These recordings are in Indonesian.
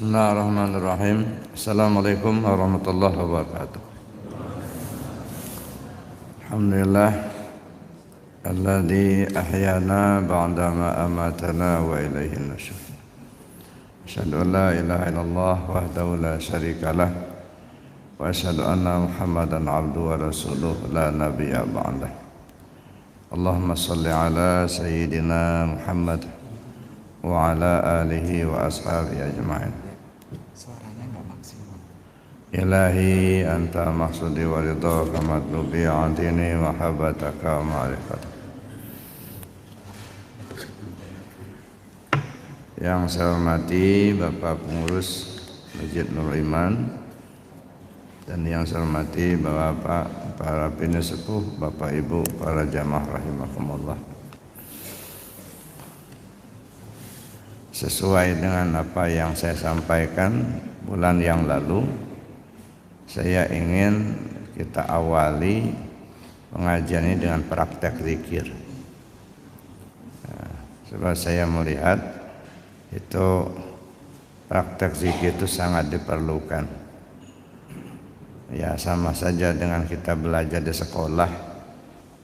Bismillahirrahmanirrahim. Assalamualaikum warahmatullahi wabarakatuh. Alhamdulillah alladzi ahyana ba'da ma amatana wa ilaihi nusyur. Asyhadu an la ilaha illallah wahdahu la syarikalah wa asyhadu anna Muhammadan abduhu wa rasuluhu la nabiyya ba'dah. Allahumma shalli ala sayyidina Muhammad wa ala alihi wa ashabihi ajma'in. Suaranya enggak maksimal. Ilahi anta maksudi wa ridhaka matlubi antini mahabbataka wa ma'rifat. Yang saya hormati Bapak Pengurus Masjid Nurul Iman dan yang saya hormati Bapak para penesepuh, Bapak Ibu para jamaah rahimakumullah. Sesuai dengan apa yang saya sampaikan bulan yang lalu, saya ingin kita awali pengajian ini dengan praktek zikir. Sebab saya melihat itu praktek zikir itu sangat diperlukan. Ya, sama saja dengan kita belajar di sekolah,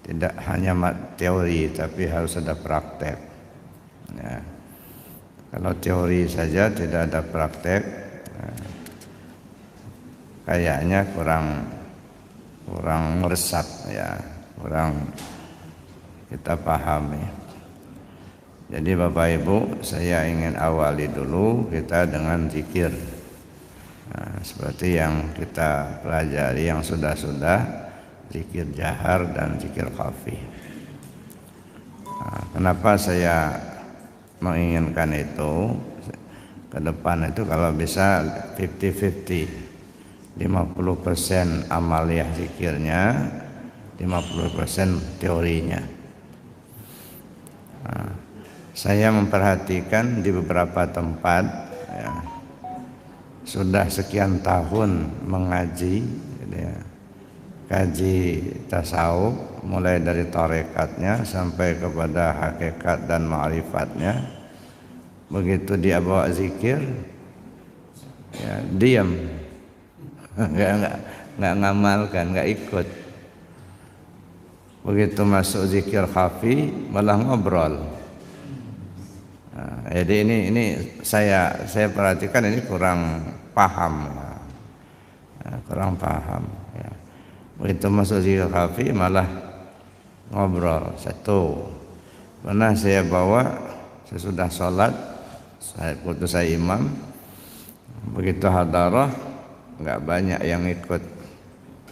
tidak hanya teori tapi harus ada praktek. Ya. Kalau teori saja tidak ada praktek, kayaknya kurang meresap, ya, kurang kita pahami. Jadi Bapak Ibu, saya ingin awali dulu kita dengan zikir. Seperti yang kita pelajari yang sudah-sudah, zikir jahar dan zikir khafi. Kenapa saya menginginkan itu? Ke depan itu kalau bisa 50-50, 50% amaliyah zikirnya, 50% teorinya. Saya memperhatikan di beberapa tempat, ya, sudah sekian tahun mengaji, ya, kaji tasawuf mulai dari tarekatnya sampai kepada hakikat dan ma'rifatnya. Begitu dia bawa zikir, ya, diam, nggak ngamalkan, nggak ikut. Begitu masuk zikir khafi malah ngobrol. Jadi ini saya perhatikan ini kurang paham, kurang paham. Ya. Begitu masuk zikir khafi malah ngobrol. Satu, pernah saya bawa sesudah sholat, saya imam, begitu hadarah nggak banyak yang ikut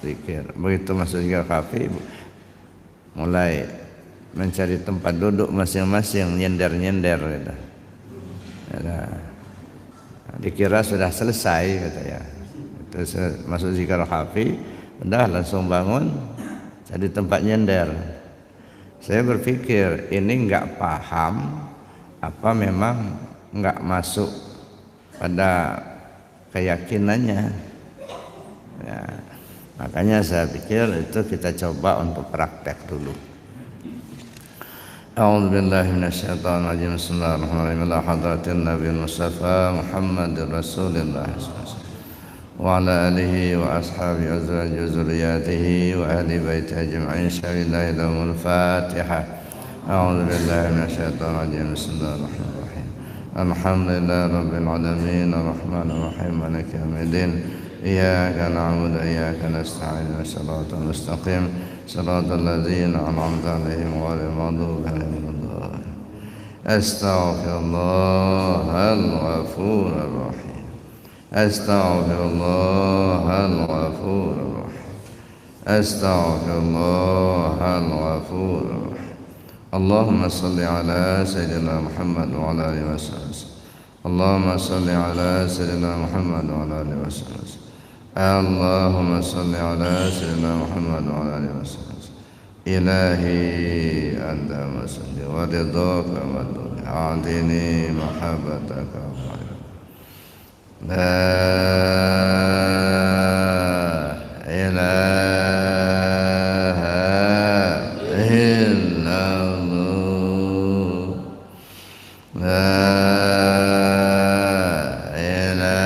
zikir. Begitu masuk zikir khafi mulai mencari tempat duduk masing-masing, nyender-nyender gitu. Ya, dikira sudah selesai katanya. Itu masuk zikir khafi, udah langsung bangun jadi tempat nyender. Saya berpikir ini enggak paham apa memang enggak masuk pada keyakinannya. Ya, makanya saya pikir itu kita coba untuk praktek dulu. A'udzu billahi minasyaitonir rajim. Bismillahirrahmanirrahim. Ila hadratin nabiyil mustafa Muhammadir Rasulillah wa ala alihi wa ashabihi azwaji zurriyyatihi wa ahli baiti ajma'in. Syarillahi lahumul Fatihah. A'udzu billahi minasyaitonir rajim. Bismillahirrahmanirrahim. Alhamdulillahi rabbil alamin arrahmanir rahim maliki yaumiddin. Iyyaka na'budu wa iyyaka nasta'in. Shiratal mustaqim. صراط الذين أنعمت عليهم غير المغضوب عليهم ولا الضالين. أستغفر الله الغفور الرحيم. أستغفر الله الغفور الرحيم. أستغفر الله الغفور الرحيم. اللهم صل على سيدنا محمد وعلى آله وسلم. اللهم صل على سيدنا محمد وعلى آله وسلم. اللهم صل على سيدنا محمد وعلى آله وسلم. إلهي أنت مسجد ورضاك مطلوب أعطني محبتك لا إله إلا الله لا إله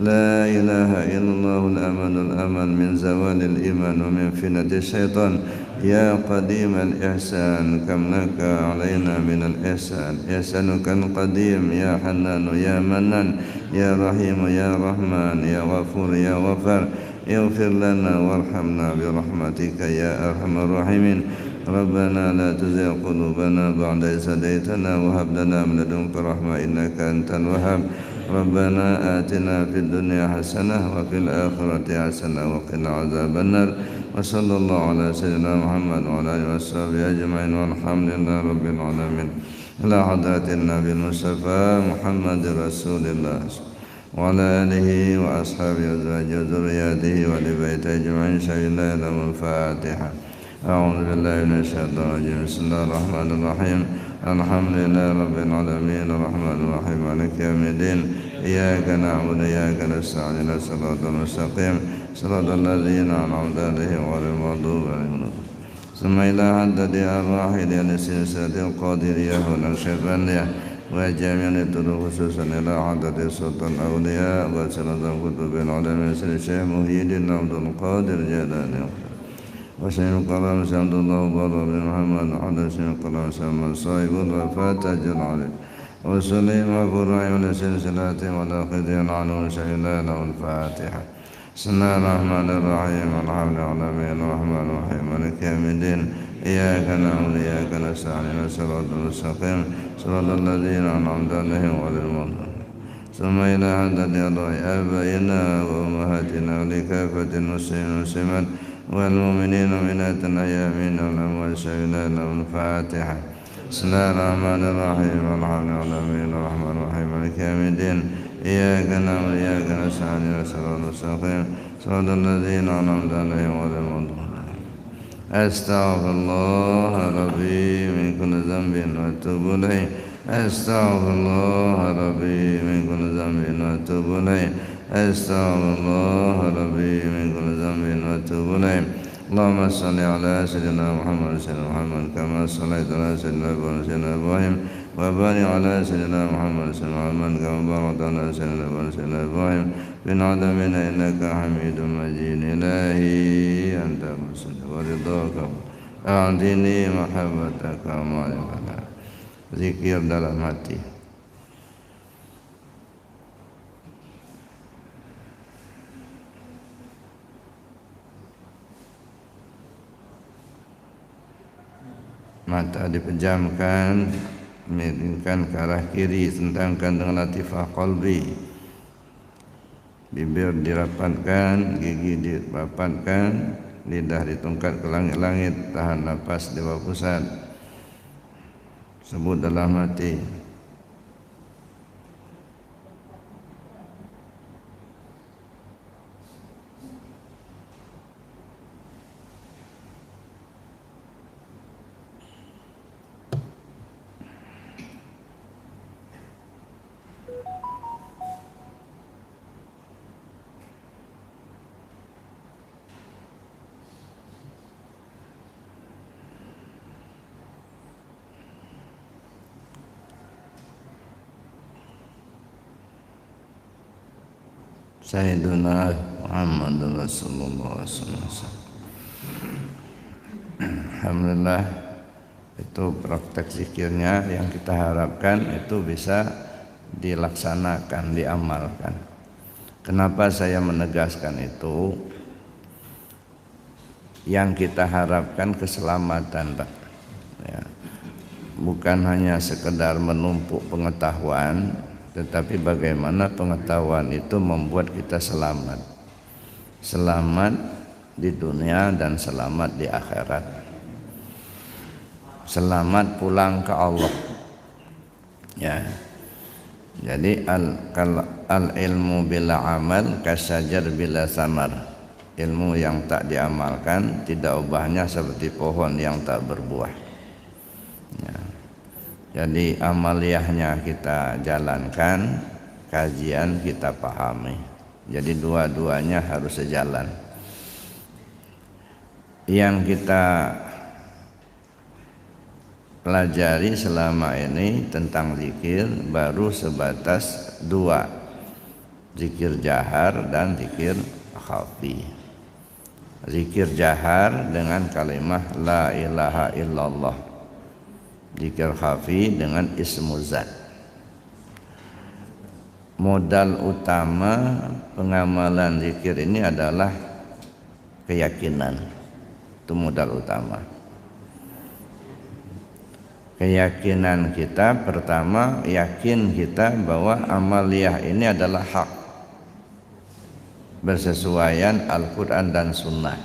لا إله إلا الله الأمن الأمن من زوال الإيمان ومن فتنة الشيطان يا قديم الإحسان كم لك علينا من الإحسان إحسانك القديم يا حنان يا منان يا رحيم يا رحمن يا غفور يا غفار اغفر لنا وارحمنا برحمتك يا أرحم الراحمين ربنا لا تزغ قلوبنا بعد إذ هديتنا وهب لنا من لدنك رحمة إنك أنت الوهاب ربنا آتنا في الدنيا حسنة وفي الآخرة حسنة وقنا عذاب النار وصلى الله على سيدنا محمد وعلى آله وصحبه أجمعين والحمد لله رب العالمين إلى حضرة النبي المصطفى محمد رسول الله وعلى آله وأصحابه وأزواجه وذرياته ولبيته أجمعين شهد لهم الفاتحة أعوذ بالله من الشيطان الرجيم بسم الله الرحمن الرحيم الحمد لله رب العالمين الرحمن الرحيم مالك يوم الدين إياك نعبد وإياك نستعين صراط المستقيم صراط الذين أنعمت عليهم غير المغضوب عليهم ثم إلى عدد الراحل لسلسلة القادرية ونقشبندية وجميع الطرق خصوصا إلى عدد سلطان الأولياء وسلطة كتب العلماء الشيخ محي الدين عبد القادر جيلاني وشيخ القلم سعد الله بن محمد على شيخ القلم سلمان صاحب الوفاة الجلال وسليم وفرعي لسلسلة والأخذين عنه شهد له الفاتحة بسم الله الرحمن الرحيم الحمد لله الرحمن الرحيم مالك يوم الدين إياك نعبد وإياك نستعين صراط المستقيم صراط الذين أنعمت عليهم غير المغضوب ثم إلى عدد آبائنا وأمهاتنا ولكافة المسلمين والمسلمات والمؤمنين والمؤمنات الأحياء منهم والأموات شهد لهم الفاتحة بسم الله الرحمن الرحيم الحمد لله الرحمن الرحيم مالك يوم الدين إياك نعبد وإياك نستعين صراط المستقيم صراط الذين أنعمت عليهم غير المغضوب أستغفر الله ربي من كل ذنب وأتوب إليه أستغفر الله ربي من كل ذنب وأتوب إليه أستغفر الله ربي من كل ذنب وأتوب إليه اللهم صل على سيدنا محمد كما صليت على سيدنا إبراهيم وبارك على سيدنا محمد كما باركت على سيدنا إبراهيم في العالمين إنك حميد مجيد إلهي أنت مسجد ورضاك أعطني محبتك ومعرفتك zikir dalam hati. Mata dipejamkan, miringkan ke arah kiri, sentangkan dengan latifah qalbi. Bibir dirapatkan, gigi dirapatkan, lidah ditungkat ke langit-langit, tahan napas di bawah pusat. Sebut dalam hati. Sayyiduna Muhammad Rasulullah SAW. Alhamdulillah, itu praktek zikirnya yang kita harapkan itu bisa dilaksanakan, diamalkan. Kenapa saya menegaskan itu? Yang kita harapkan keselamatan, Pak. Ya. Bukan hanya sekedar menumpuk pengetahuan, tetapi bagaimana pengetahuan itu membuat kita selamat. Selamat di dunia dan selamat di akhirat. Selamat pulang ke Allah. Ya. Jadi al ilmu bila amal kasajar bila samar. Ilmu yang tak diamalkan tidak ubahnya seperti pohon yang tak berbuah. Ya. Jadi amaliyahnya kita jalankan, kajian kita pahami. Jadi dua-duanya harus sejalan. Yang kita pelajari selama ini tentang zikir baru sebatas dua. zikir jahar dan zikir khafi. Zikir jahar dengan kalimat la ilaha illallah, zikir khafi dengan ismu zat. Modal utama pengamalan zikir ini adalah keyakinan. Itu modal utama. Keyakinan kita pertama, yakin kita bahwa amaliyah ini adalah hak, bersesuaian Al-Quran dan Sunnah.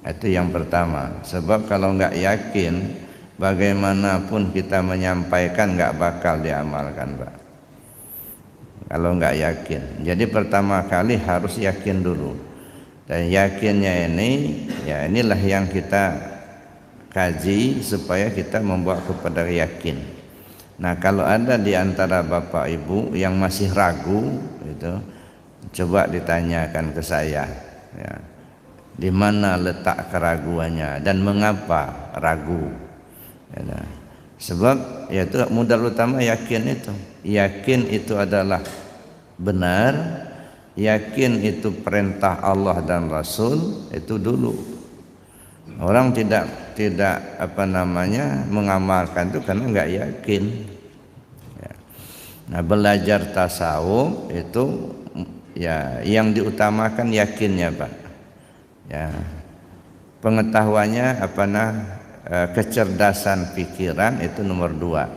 Itu yang pertama. Sebab kalau enggak yakin, bagaimanapun kita menyampaikan enggak bakal diamalkan, Pak. Kalau enggak yakin. Jadi pertama kali harus yakin dulu. Dan yakinnya ini, ya inilah yang kita kaji supaya kita membawa kepada yakin. Nah, kalau ada di antara Bapak Ibu yang masih ragu, itu coba ditanyakan ke saya, ya, di mana letak keraguannya dan mengapa ragu. Ya, sebab yaitu modal utama yakin itu. Yakin itu adalah benar, yakin itu perintah Allah dan Rasul, itu dulu. Orang tidak mengamalkan itu karena enggak yakin. Ya. Nah, belajar tasawuf itu ya yang diutamakan yakinnya, Pak. Ya. Pengetahuannya kecerdasan pikiran itu nomor 2.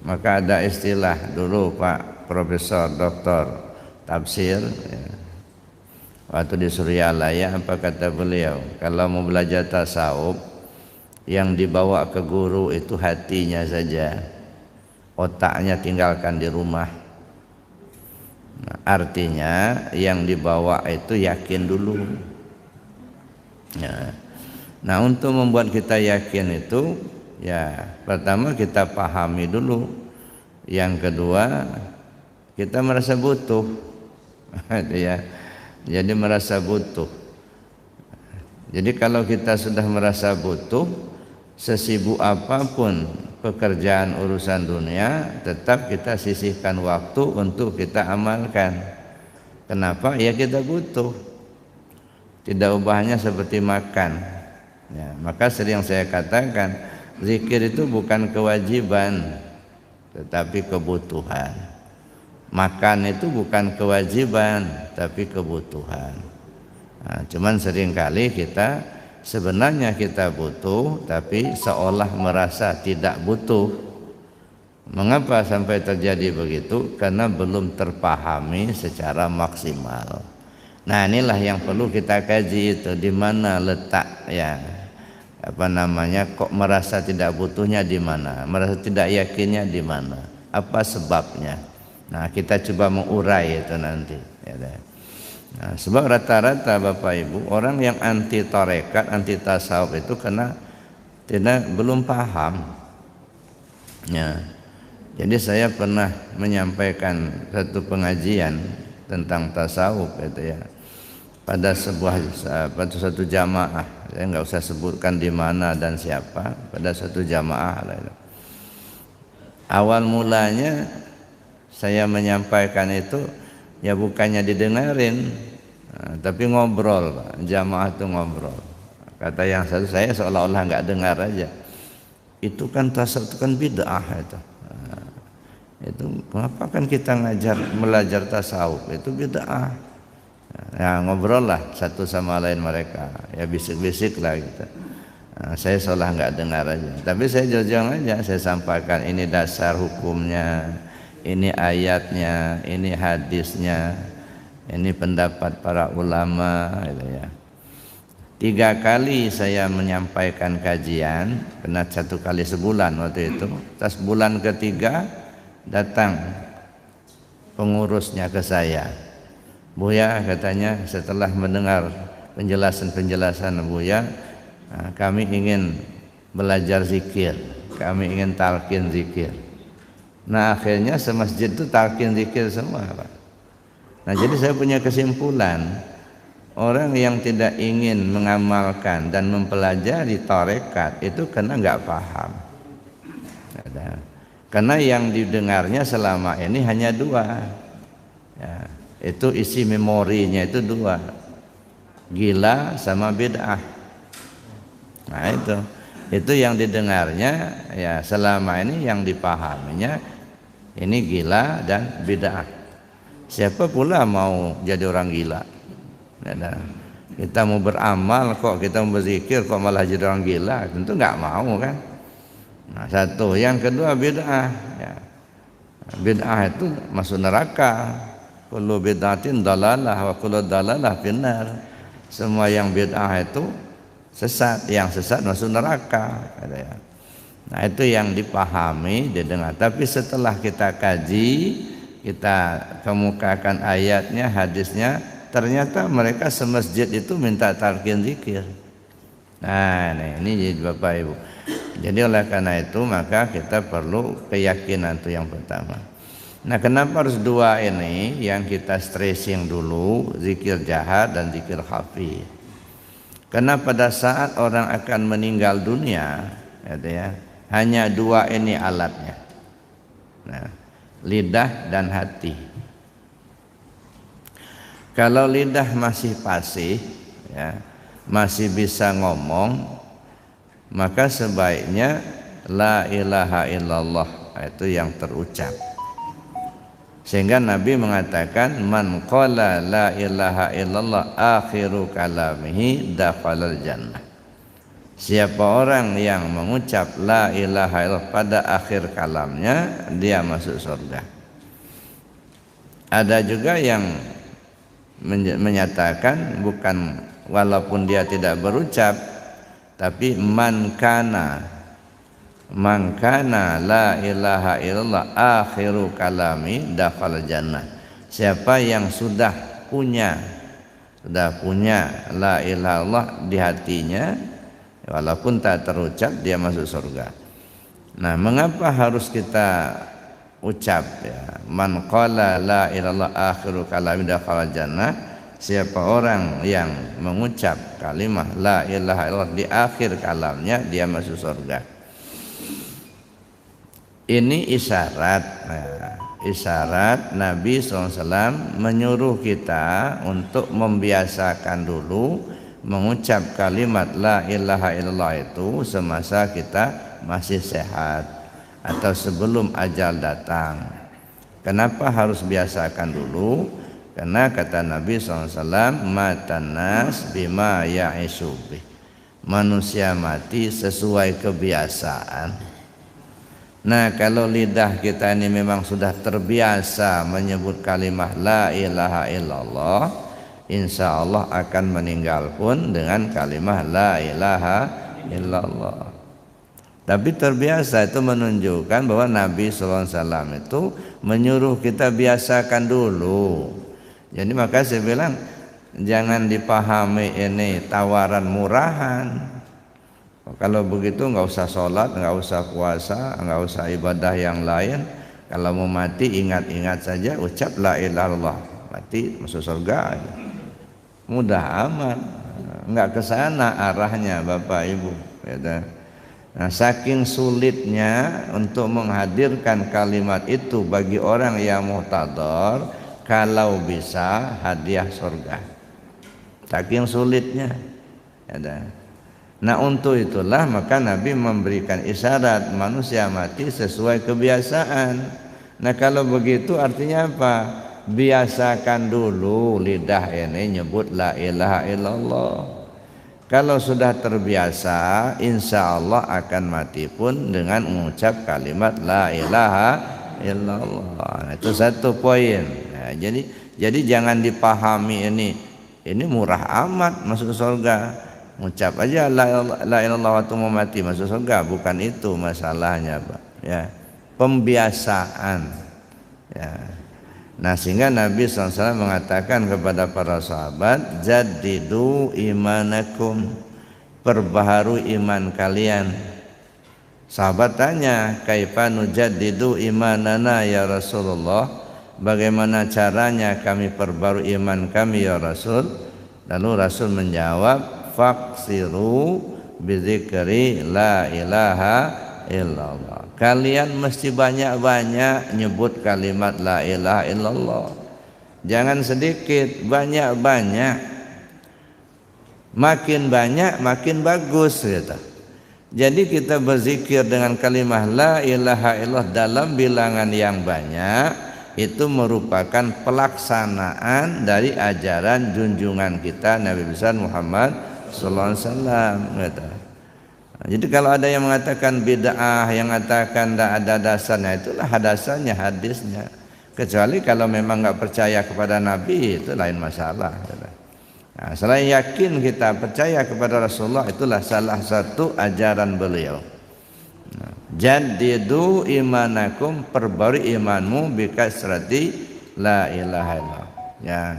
Maka ada istilah dulu Pak Profesor Dr. Tafsir, ya, waktu di Suryalaya, apa kata beliau? Kalau mau belajar tasawuf, yang dibawa ke guru itu hatinya saja, otaknya tinggalkan di rumah. Nah, artinya yang dibawa itu yakin dulu. Ya. Nah, untuk membuat kita yakin itu, ya pertama kita pahami dulu. Yang kedua, kita merasa butuh. Ya. Jadi merasa butuh. Jadi kalau kita sudah merasa butuh, sesibuk apapun pekerjaan urusan dunia, tetap kita sisihkan waktu untuk kita amalkan. Kenapa? Ya kita butuh. Tidak ubahnya seperti makan. Ya, maka sering saya katakan, zikir itu bukan kewajiban, tetapi kebutuhan. Makan itu bukan kewajiban, tapi kebutuhan. Nah, cuman seringkali kita sebenarnya kita butuh, tapi seolah merasa tidak butuh. Mengapa sampai terjadi begitu? Karena belum terpahami secara maksimal. Nah, inilah yang perlu kita kaji itu, di mana letak ya kok merasa tidak butuhnya di mana, merasa tidak yakinnya di mana, apa sebabnya. Nah, kita coba mengurai itu nanti. Ya, nah, sebab rata-rata Bapak Ibu orang yang anti tarekat, anti tasawuf itu karena belum paham. Ya, jadi saya pernah menyampaikan satu pengajian tentang tasawuf itu ya pada satu jamaah. Saya nggak usah sebutkan di mana dan siapa. Pada satu jamaah. Awal mulanya saya menyampaikan itu ya bukannya didengarin, tapi ngobrol, Pak. Jamaah itu ngobrol. Kata yang satu, saya seolah-olah nggak dengar aja. Itu kan tasawuf itu kan bid'ah itu. Itu kenapa kan kita belajar tasawuf itu bid'ah. Ya ngobrol lah satu sama lain mereka, ya bisik-bisik lah gitu. Saya seolah nggak dengar aja, tapi saya jujur aja, saya sampaikan ini dasar hukumnya, ini ayatnya, ini hadisnya, ini pendapat para ulama gitu ya. 3 kali saya menyampaikan kajian, kena 1 kali sebulan waktu itu. Terus bulan ketiga datang pengurusnya ke saya. Buya, katanya setelah mendengar penjelasan Buya, kami ingin belajar zikir, kami ingin talqin zikir. Nah, akhirnya semasjid itu talqin zikir semua, Pak. Nah, jadi saya punya kesimpulan, orang yang tidak ingin mengamalkan dan mempelajari tarekat itu karena nggak paham. Karena yang didengarnya selama ini hanya 2, Ya, itu isi memorinya itu dua, gila sama bid'ah. Nah itu yang didengarnya ya selama ini, yang dipahaminya ini gila dan bid'ah. Siapa pula mau jadi orang gila? Ya, kita mau beramal kok, kita mau berzikir kok malah jadi orang gila, tentu nggak mau kan. Nah satu, yang kedua bid'ah. Ya. Bid'ah itu masuk neraka. Kullu bid'atin dalalah wa kullu dalalah finnar. Semua yang bid'ah itu sesat, yang sesat masuk neraka. Nah itu yang dipahami, didengar. Tapi setelah kita kaji, kita kemukakan ayatnya, hadisnya, ternyata mereka semasjid itu minta talqin zikir. Nah ini Bapak Ibu. Jadi oleh karena itu maka kita perlu keyakinan itu yang pertama. Nah kenapa harus dua ini yang kita stressing dulu, zikir jahar dan zikir khafi. Karena pada saat orang akan meninggal dunia, ya, hanya dua ini alatnya. Nah, lidah dan hati. Kalau lidah masih fasih, ya, masih bisa ngomong, maka sebaiknya la ilaha illallah itu yang terucap. Sehingga Nabi mengatakan man qala la ilaha illallah akhiru kalamihi dakhalal jannah. Siapa orang yang mengucap la ilaha illallah pada akhir kalamnya, dia masuk surga. Ada juga yang menyatakan bukan, walaupun dia tidak berucap, tapi man kana la ilaha illallah akhiru kalami dakhala jannah. Siapa yang sudah punya la ilaha illallah di hatinya, walaupun tak terucap, dia masuk surga. Nah, mengapa harus kita ucap ya? Man qala la ilaha illallah akhiru kalami dakhala jannah. Siapa orang yang mengucap kalimat la ilaha illallah di akhir kalamnya, dia masuk surga. Ini isyarat. Nah, isyarat Nabi SAW menyuruh kita untuk membiasakan dulu mengucap kalimat la ilaha illallah itu semasa kita masih sehat atau sebelum ajal datang. Kenapa harus biasakan dulu? Karena kata Nabi SAW, matan nas bima ya'ishu bih. Manusia mati sesuai kebiasaan. Nah kalau lidah kita ini memang sudah terbiasa menyebut kalimat la ilaha illallah, insya Allah akan meninggal pun dengan kalimat la ilaha illallah. Tapi terbiasa itu menunjukkan bahwa Nabi SAW itu menyuruh kita biasakan dulu. Jadi maka saya bilang jangan dipahami ini tawaran murahan. Kalau begitu nggak usah sholat, nggak usah puasa, nggak usah ibadah yang lain. Kalau mau mati ingat-ingat saja, ucap la ilaha illallah, mati masuk surga. Mudah amat, nggak kesana arahnya Bapak Ibu. Nah, saking sulitnya untuk menghadirkan kalimat itu bagi orang yang muhtadar. Kalau bisa hadiah surga, saking sulitnya. Nah untuk itulah maka Nabi memberikan isyarat manusia mati sesuai kebiasaan. Nah kalau begitu artinya apa? Biasakan dulu lidah ini nyebut la ilaha illallah. Kalau sudah terbiasa, insya Allah akan mati pun dengan mengucap kalimat la ilaha illallah. Nah, itu satu poin. Nah, jadi jangan dipahami ini murah amat masuk surga. Mengucap aja la ilallah waktu mau mati masuk surga, bukan itu masalahnya, Pak. Ya, pembiasaan. Ya. Nah, sehingga Nabi SAW mengatakan kepada para sahabat, jadidu imanakum, perbaharui iman kalian. Sahabat tanya, kaifa nujaddidu imanana ya Rasulullah? Bagaimana caranya kami perbarui iman kami ya Rasul? Lalu Rasul menjawab, faksiru bizikri la ilaha illallah. Kalian mesti banyak-banyak nyebut kalimat la ilaha illallah. Jangan sedikit, banyak-banyak. Makin banyak makin bagus gitu. Jadi kita berzikir dengan kalimah la ilaha illallah dalam bilangan yang banyak, itu merupakan pelaksanaan dari ajaran junjungan kita Nabi besar Muhammad sallallahu alaihi wasallam gitu. Jadi kalau ada yang mengatakan bid'ah, yang mengatakan tidak ada dasarnya, itulah dasarnya hadisnya. Kecuali kalau memang nggak percaya kepada Nabi, itu lain masalah. Nah, selain yakin kita percaya kepada Rasulullah, itulah salah satu ajaran beliau. Nah, jadidu imanakum, perbarui imanmu bikasrati la ilaha illallah. Ya.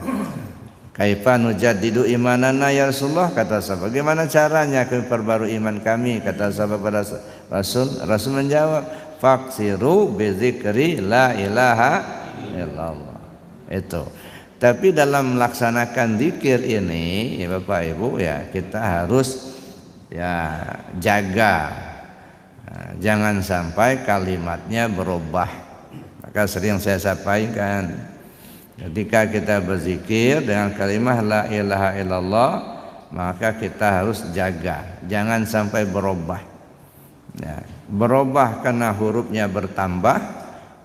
Kaifa nujaddidu imanana ya Rasulullah, kata sahabat. Bagaimana caranya kami perbarui iman kami, kata sahabat pada Rasul. Rasul menjawab, faksiru bizikri la ilaha illallah. Itu. Tapi dalam melaksanakan zikir ini, ya Bapak Ibu, ya kita harus ya jaga. Nah, jangan sampai kalimatnya berubah. Maka sering saya sampaikan, ketika kita berzikir dengan kalimat la ilaha illallah, maka kita harus jaga, jangan sampai berubah. Ya, berubah karena hurufnya bertambah,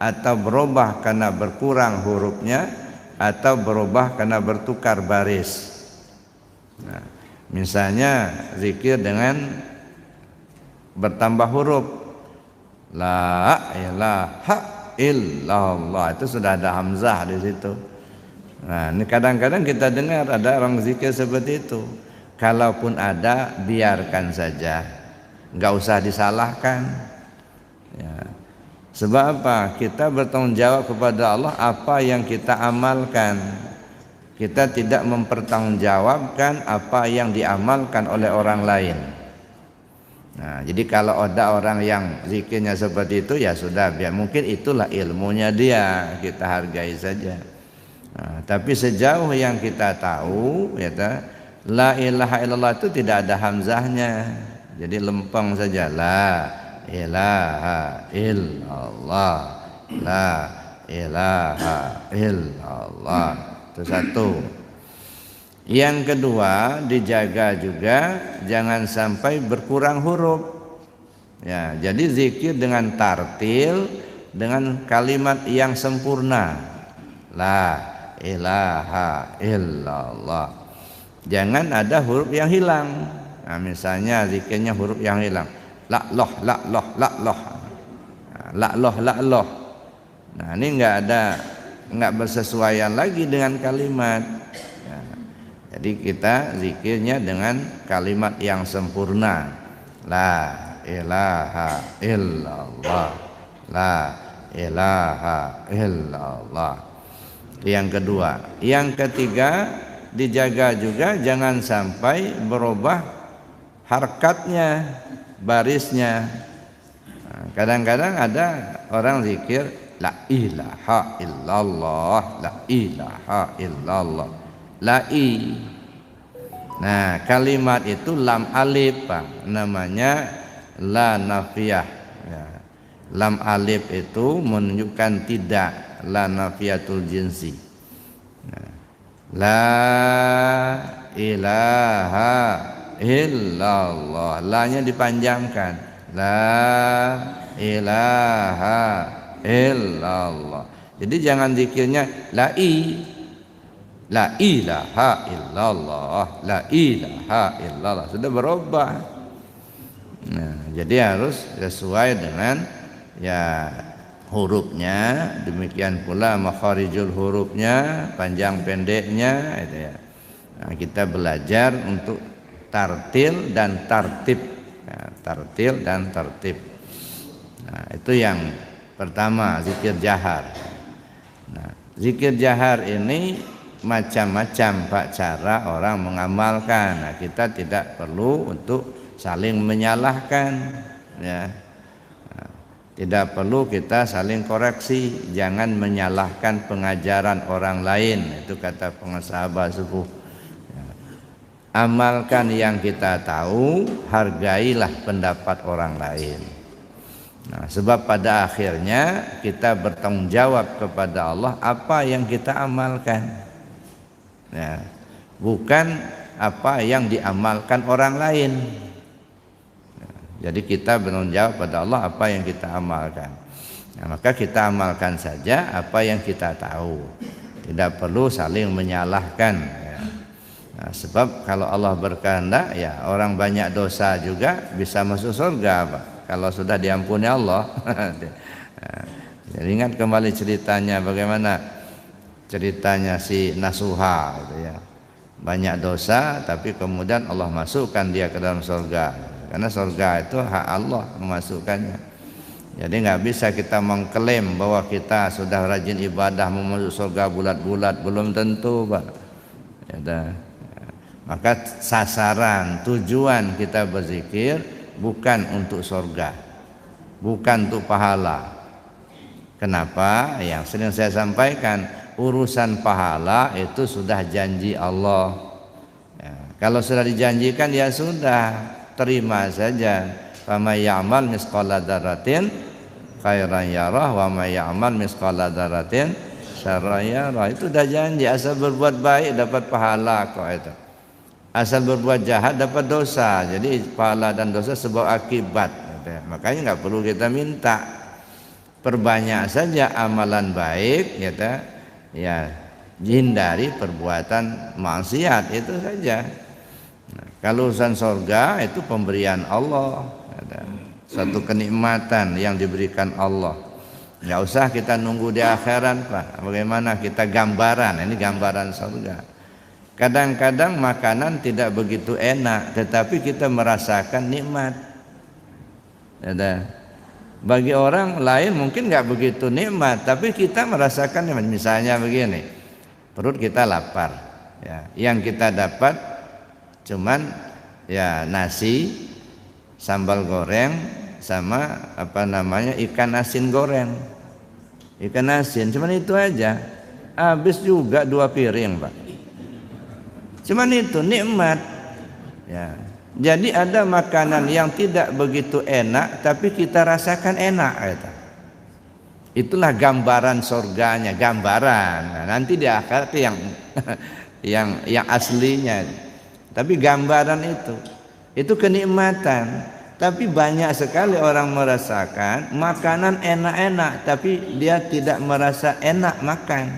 atau berubah karena berkurang hurufnya, atau berubah karena bertukar baris. Nah, misalnya zikir dengan bertambah huruf, la ilaha illallah, itu sudah ada hamzah di situ. Nah, ini kadang-kadang kita dengar ada orang zikir seperti itu. Kalaupun ada, biarkan saja, nggak usah disalahkan. Ya. Sebab apa? Kita bertanggung jawab kepada Allah apa yang kita amalkan. Kita tidak mempertanggungjawabkan apa yang diamalkan oleh orang lain. Nah, jadi kalau ada orang yang zikirnya seperti itu, ya sudah, biar, mungkin itulah ilmunya dia, kita hargai saja. Nah, tapi sejauh yang kita tahu, ya, la ilaha illallah itu tidak ada hamzahnya, jadi lempeng saja, la ilaha illallah, la ilaha illallah. Itu satu. Yang kedua, dijaga juga jangan sampai berkurang huruf. Ya, jadi zikir dengan tartil, dengan kalimat yang sempurna. La ilaha illallah. Jangan ada huruf yang hilang. Nah, misalnya zikirnya huruf yang hilang. La loh, la loh, la loh. La loh, la loh. Nah, ini enggak bersesuaian lagi dengan kalimat. Jadi kita zikirnya dengan kalimat yang sempurna. La ilaha illallah, la ilaha illallah. Yang kedua. Yang ketiga, dijaga juga jangan sampai berubah harkatnya, barisnya. Nah, kadang-kadang ada orang zikir la ilaha illallah, la ilaha illallah, lai. Nah, kalimat itu lam alif, Pak. Namanya la nafiyah. Ya. Lam alif itu menunjukkan tidak, la nafiyatul jinsi. Nah, la ilaha illallah, la-nya dipanjangkan. La ilaha illallah. Jadi jangan zikirnya lai, la ilaha illallah, la ilaha illallah, sudah berubah. Nah, jadi harus sesuai dengan ya hurufnya, demikian pula makharijul hurufnya, panjang pendeknya, itu ya. Nah, kita belajar untuk tartil dan tartib. Ya, tartil dan tartib. Nah, itu yang pertama, zikir jahar. Nah, zikir jahar ini macam-macam Pak cara orang mengamalkan. Nah, kita tidak perlu untuk saling menyalahkan, ya. Nah, tidak perlu kita saling koreksi, jangan menyalahkan pengajaran orang lain. Itu kata pensahabat subuh. Ya. Amalkan yang kita tahu, hargailah pendapat orang lain. Nah, sebab pada akhirnya kita bertanggung jawab kepada Allah apa yang kita amalkan, ya, bukan apa yang diamalkan orang lain. Jadi kita bertanggung jawab pada Allah apa yang kita amalkan. Nah, maka kita amalkan saja apa yang kita tahu, tidak perlu saling menyalahkan, ya. Nah, sebab kalau Allah berkehendak, ya orang banyak dosa juga bisa masuk surga, Pak, kalau sudah diampuni Allah. Jadi ingat kembali ceritanya, bagaimana ceritanya si Nasuha gitu ya. Banyak dosa tapi kemudian Allah masukkan dia ke dalam surga, karena surga itu hak Allah memasukkannya. Jadi nggak bisa kita mengklaim bahwa kita sudah rajin ibadah mau masuk surga bulat-bulat, belum tentu, Pak. Ya, maka sasaran tujuan kita berzikir bukan untuk surga, bukan untuk pahala. Kenapa? Yang sering saya sampaikan, urusan pahala itu sudah janji Allah, ya, kalau sudah dijanjikan ya sudah, terima saja. Faman ya'mal misqala dzarratin khairan yarah wa may ya'mal misqala dzarratin syarran yarah. Itu sudah janji, asal berbuat baik dapat pahala kok itu. Asal berbuat jahat dapat dosa. Jadi pahala dan dosa sebab akibat. Makanya nggak perlu kita minta. Perbanyak saja amalan baik, ya, hindari perbuatan maksiat, itu saja. Nah, kalau urusan surga itu pemberian Allah, satu kenikmatan yang diberikan Allah. Nggak usah kita nunggu di akhirat, Pak. Bagaimana kita gambaran? Ini gambaran surga. Kadang-kadang makanan tidak begitu enak, tetapi kita merasakan nikmat. Bagi orang lain mungkin nggak begitu nikmat, tapi kita merasakan nikmat. Misalnya begini, perut kita lapar, ya, yang kita dapat cuman ya nasi, sambal goreng, sama ikan asin goreng, ikan asin, cuman itu aja. Habis juga 2 piring, Pak. Cuman itu nikmat, ya. Jadi ada makanan yang tidak begitu enak tapi kita rasakan enak, gitu. Itulah gambaran surganya, gambaran. Nah, nanti di akhirat yang aslinya. Tapi gambaran itu kenikmatan. Tapi banyak sekali orang merasakan makanan enak-enak tapi dia tidak merasa enak makan.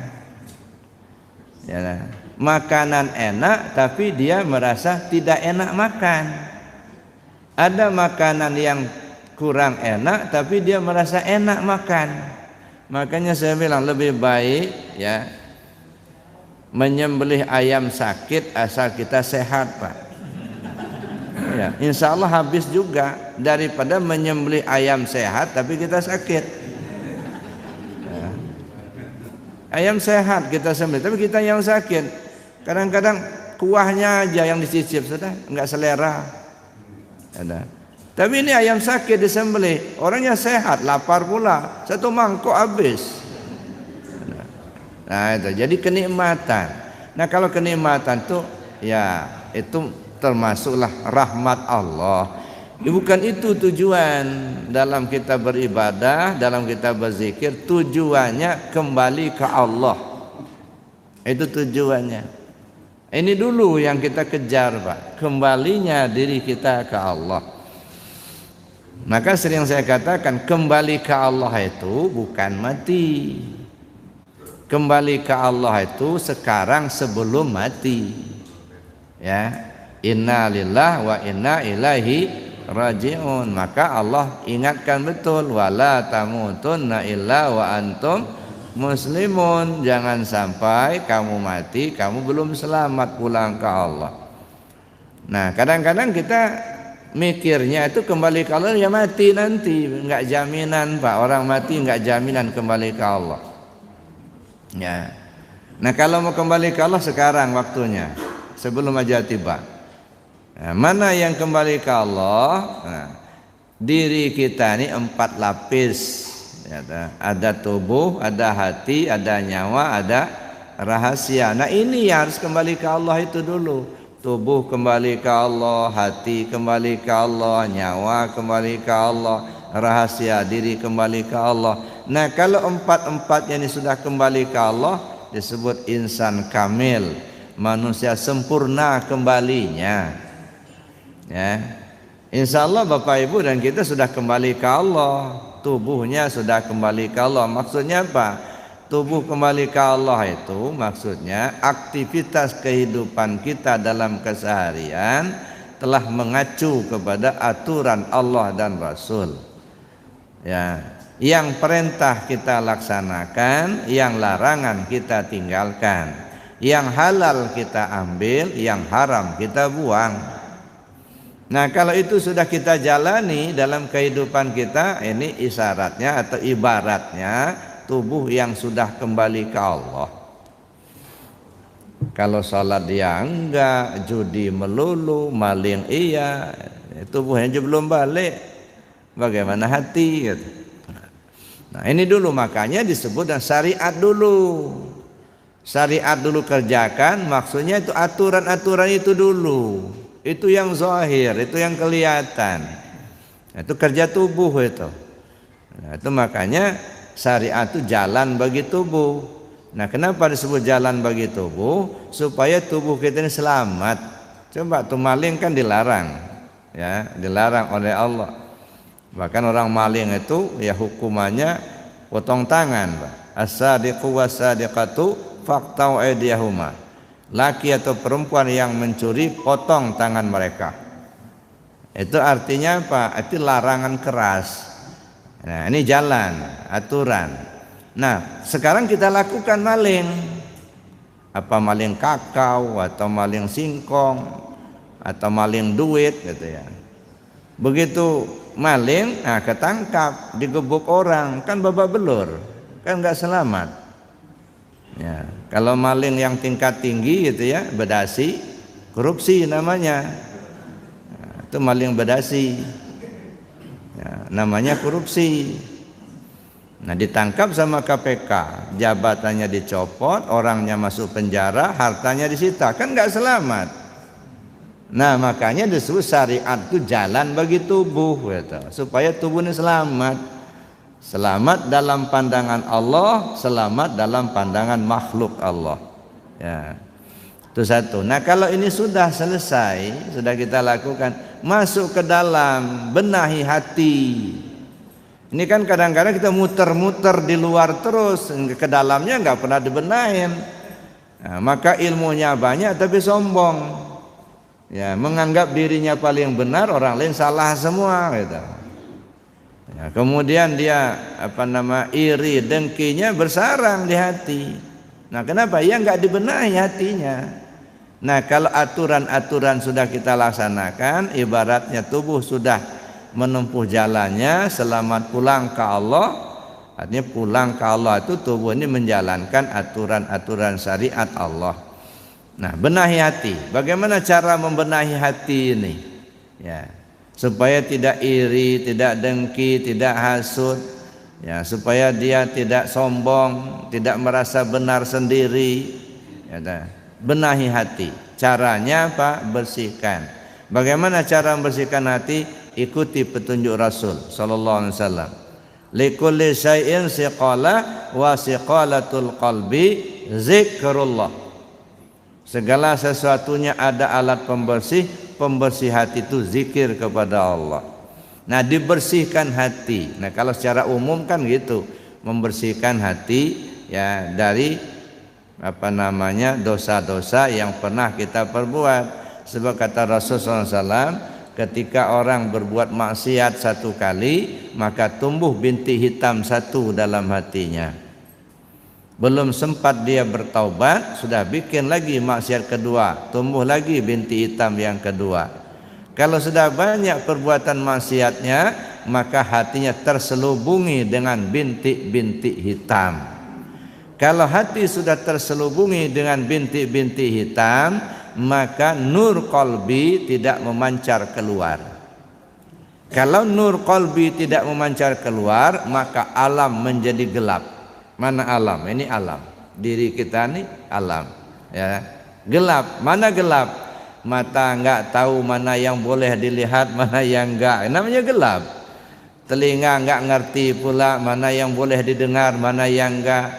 Ya, makanan enak tapi dia merasa tidak enak makan. Ada makanan yang kurang enak tapi dia merasa enak makan. Makanya saya bilang lebih baik, ya, menyembelih ayam sakit asal kita sehat, Pak. Ya, insya Allah habis juga daripada menyembelih ayam sehat tapi kita sakit. Ya. Ayam sehat kita sembelih tapi kita yang sakit. Kadang-kadang kuahnya aja yang dicicip sudah enggak selera. Ada. Tapi ini ayam sakit disembelih, orangnya sehat, lapar pula, 1 mangkok habis. Nah, itu jadi kenikmatan. Nah, kalau kenikmatan tuh ya itu termasuklah rahmat Allah. Bukan itu tujuan dalam kita beribadah, dalam kita berzikir, tujuannya kembali ke Allah. Itu tujuannya. Ini dulu yang kita kejar, Pak, kembalinya diri kita ke Allah. Maka sering saya katakan, kembali ke Allah itu bukan mati. Kembali ke Allah itu sekarang sebelum mati. Ya, inna lillahi wa inna ilaihi raji'un. Maka Allah ingatkan betul, wala tamutunna illa wa antum muslimun. Jangan sampai kamu mati kamu belum selamat pulang ke Allah. Nah, kadang-kadang kita mikirnya itu kembali ke Allah ya mati nanti, enggak jaminan, Pak. Orang mati enggak jaminan kembali ke Allah. Ya. Nah, kalau mau kembali ke Allah sekarang waktunya, sebelum ajal tiba. Nah, mana yang kembali ke Allah? Nah, diri kita ini 4 lapis. Ya, ada tubuh, ada hati, ada nyawa, ada rahasia. Nah, ini yang harus kembali ke Allah itu dulu. Tubuh kembali ke Allah, hati kembali ke Allah, nyawa kembali ke Allah, rahasia diri kembali ke Allah. Nah, kalau empat-empatnya ini sudah kembali ke Allah, disebut insan kamil, manusia sempurna kembalinya. Ya, insya Allah Bapak Ibu dan kita sudah kembali ke Allah, tubuhnya sudah kembali ke Allah. Maksudnya apa? Tubuh kembali ke Allah itu maksudnya aktivitas kehidupan kita dalam keseharian telah mengacu kepada aturan Allah dan Rasul. Ya, yang perintah kita laksanakan, yang larangan kita tinggalkan, yang halal kita ambil, yang haram kita buang. Nah, kalau itu sudah kita jalani dalam kehidupan kita, ini isyaratnya atau ibaratnya tubuh yang sudah kembali ke Allah. Kalau salat dia enggak, judi melulu, maling iya, tubuhnya juga belum balik. Bagaimana hati? Gitu. Nah, ini dulu makanya disebut dan syariat dulu. Syariat dulu kerjakan, maksudnya itu aturan-aturan itu dulu. Itu yang zahir, itu yang kelihatan. Itu kerja tubuh itu. Nah, itu makanya syariat itu jalan bagi tubuh. Nah, kenapa disebut jalan bagi tubuh? Supaya tubuh kita ini selamat. Coba tuh maling kan dilarang, ya, dilarang oleh Allah. Bahkan orang maling itu ya hukumannya potong tangan. As-sadiqu was-sadiqatu faqta'u aydiyahuma. Laki atau perempuan yang mencuri, potong tangan mereka. Itu artinya apa? Itu larangan keras. Nah, ini jalan, aturan. Nah, sekarang kita lakukan maling. Apa maling kakao atau maling singkong atau maling duit gitu ya. Begitu maling, nah ketangkap, digebuk orang, kan babak belur. Kan enggak selamat. Ya, kalau maling yang tingkat tinggi gitu ya, bedasi, korupsi namanya. Nah, itu maling bedasi. Ya, namanya korupsi. Nah, ditangkap sama KPK, jabatannya dicopot, orangnya masuk penjara, hartanya disita, kan nggak selamat. Nah, makanya disebut syariat itu jalan bagi tubuh, gitu, supaya tubuh ini selamat. Selamat dalam pandangan Allah, selamat dalam pandangan makhluk Allah. Ya, itu satu. Nah, kalau ini sudah selesai, sudah kita lakukan, masuk ke dalam, benahi hati. Ini kan kadang-kadang kita muter-muter di luar terus, ke dalamnya nggak pernah dibenahin. Nah, maka ilmunya banyak tapi sombong. Ya, menganggap dirinya paling benar, orang lain salah semua gitu. Ya, kemudian dia iri, dengkinya bersarang di hati. Nah, kenapa? Ya nggak dibenahi hatinya. Nah, kalau aturan-aturan sudah kita laksanakan, ibaratnya tubuh sudah menempuh jalannya, selamat pulang ke Allah. Artinya pulang ke Allah itu tubuh ini menjalankan aturan-aturan syariat Allah. Nah, benahi hati. Bagaimana cara membenahi hati ini? Ya, supaya tidak iri, tidak dengki, tidak hasud. Ya, supaya dia tidak sombong, tidak merasa benar sendiri. Ya, benahi hati. Caranya apa? Bersihkan. Bagaimana cara membersihkan hati? Ikuti petunjuk Rasul sallallahu alaihi wasallam. Likulli syai'in siqala wa siqalatul qalbi zikrullah. Segala sesuatunya ada alat pembersih, pembersih hati itu zikir kepada Allah. Nah, dibersihkan hati. Nah, kalau secara umum kan gitu, membersihkan hati ya dari dosa-dosa yang pernah kita perbuat. Sebab kata Rasulullah SAW, ketika orang berbuat maksiat satu kali, maka tumbuh bintik hitam satu dalam hatinya. Belum sempat dia bertaubat, sudah bikin lagi maksiat kedua, tumbuh lagi bintik hitam yang kedua. Kalau sudah banyak perbuatan maksiatnya, maka hatinya terselubungi dengan bintik-bintik hitam. Kalau hati sudah terselubungi dengan bintik-bintik hitam, maka nur qalbi tidak memancar keluar. Kalau nur qalbi tidak memancar keluar, maka alam menjadi gelap. Mana alam? Ini alam. Diri kita ini alam. Ya, gelap. Mana gelap? Mata enggak tahu mana yang boleh dilihat, mana yang enggak. Namanya gelap. telinga enggak ngerti pula mana yang boleh didengar, mana yang enggak,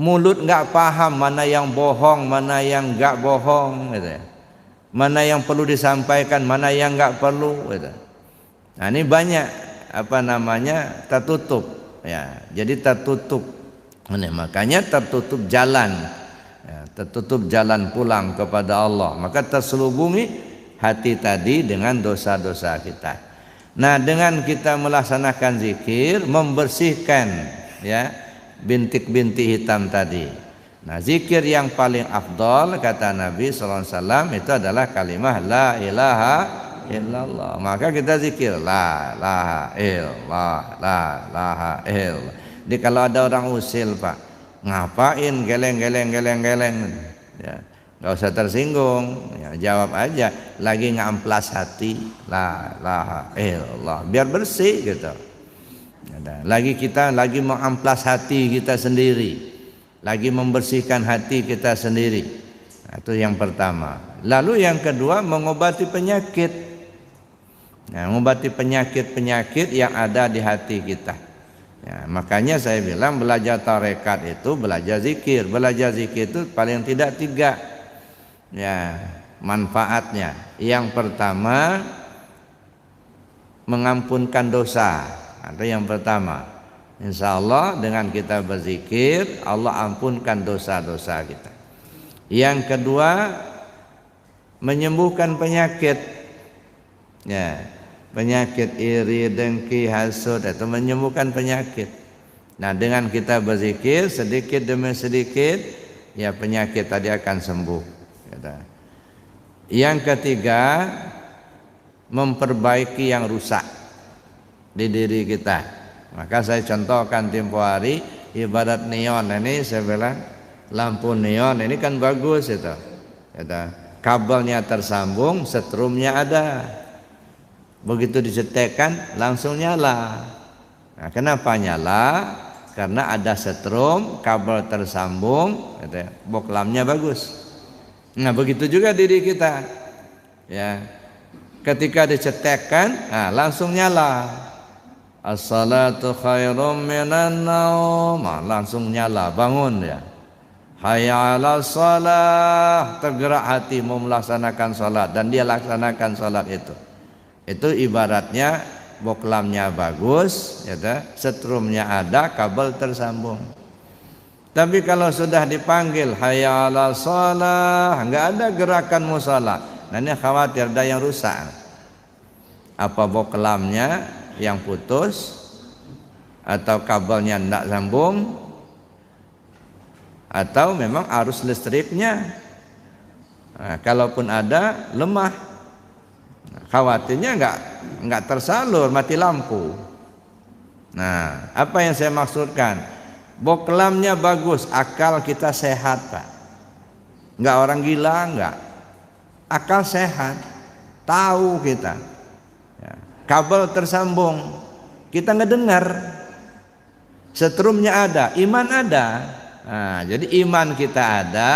mulut enggak paham mana yang bohong, mana yang enggak bohong, gitu ya. Mana yang perlu disampaikan, mana yang enggak perlu, gitu. Nah, ini banyak tertutup, ya. Jadi tertutup. Ini makanya tertutup jalan, ya, tertutup jalan pulang kepada Allah. Maka terselubungi hati tadi dengan dosa-dosa kita. Nah, dengan kita melaksanakan zikir, membersihkan, ya, bintik-bintik hitam tadi. Nah, zikir yang paling afdal kata Nabi sallallahu alaihi wasallam itu adalah kalimah la ilaha illallah. Maka kita zikir la ilaha illallah, la ilaha illallah. Jadi kalau ada orang usil, Pak, ngapain geleng-geleng, ya, nggak usah tersinggung, ya, jawab aja, lagi ngamplas hati, la ilaha illallah, biar bersih gitu. Lagi kita lagi mengamplas hati kita sendiri, lagi membersihkan hati kita sendiri. Nah, itu yang pertama. Lalu yang kedua, mengobati penyakit. Nah, mengobati penyakit-penyakit yang ada di hati kita. Ya, makanya saya bilang belajar tarekat itu belajar zikir. Belajar zikir itu paling tidak 3, ya, manfaatnya. Yang pertama, mengampunkan dosa. Itu yang pertama. Insya Allah dengan kita berzikir, Allah ampunkan dosa-dosa kita. Yang kedua, menyembuhkan penyakit, ya, penyakit iri, dengki, hasud, itu menyembuhkan penyakit. Nah, dengan kita berzikir sedikit demi sedikit, ya, penyakit tadi akan sembuh. Yang ketiga, memperbaiki yang rusak di diri kita. Maka saya contohkan tempo hari ibarat neon ini, saya bilang lampu neon ini kan bagus itu. Kabelnya tersambung, setrumnya ada. Begitu dicetekkan langsung nyala. Nah, kenapa nyala? Karena ada setrum, kabel tersambung, gitu ya, boklamnya bagus. Nah, begitu juga diri kita, ya. Ketika dicetekkan, nah, langsung nyala. As-salatu khairum minan naum, langsung nyala, bangun ya. Hayya 'alas shalah, tergerak hati mau melaksanakan salat dan dia laksanakan salat itu. Itu ibaratnya boklamnya bagus, ya, setrumnya ada, kabel tersambung. Tapi kalau sudah dipanggil hayya 'alas shalah, enggak ada gerakan mau salat. Nah, ini khawatir ada yang rusak. Apa boklamnya yang putus, atau kabelnya tidak sambung, atau memang arus listriknya, nah, kalaupun ada lemah. Khawatirnya enggak tersalur, mati lampu. Nah, apa yang saya maksudkan? Boklamnya bagus, akal kita sehat, Pak. Enggak orang gila, enggak. Akal sehat, tahu kita. Ya. Kabel tersambung, kita ngedengar. Setrumnya ada, iman ada. Nah, jadi iman kita ada,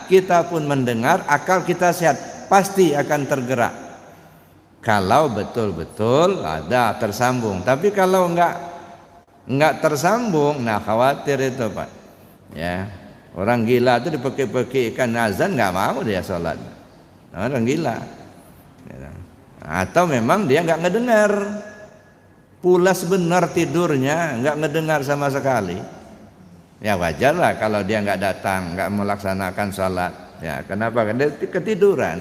kita pun mendengar, akal kita sehat, pasti akan tergerak. Kalau betul-betul ada tersambung. Tapi kalau enggak tersambung, nah khawatir itu, Pak. Ya, orang gila itu dipekik-pekikkan azan enggak mau dia sholat. Nah, orang gila. Atau memang dia enggak ngedengar. Pulas benar tidurnya, enggak ngedengar sama sekali. Ya wajarlah kalau dia enggak datang, enggak melaksanakan sholat. Ya, kenapa? Karena dia ketiduran.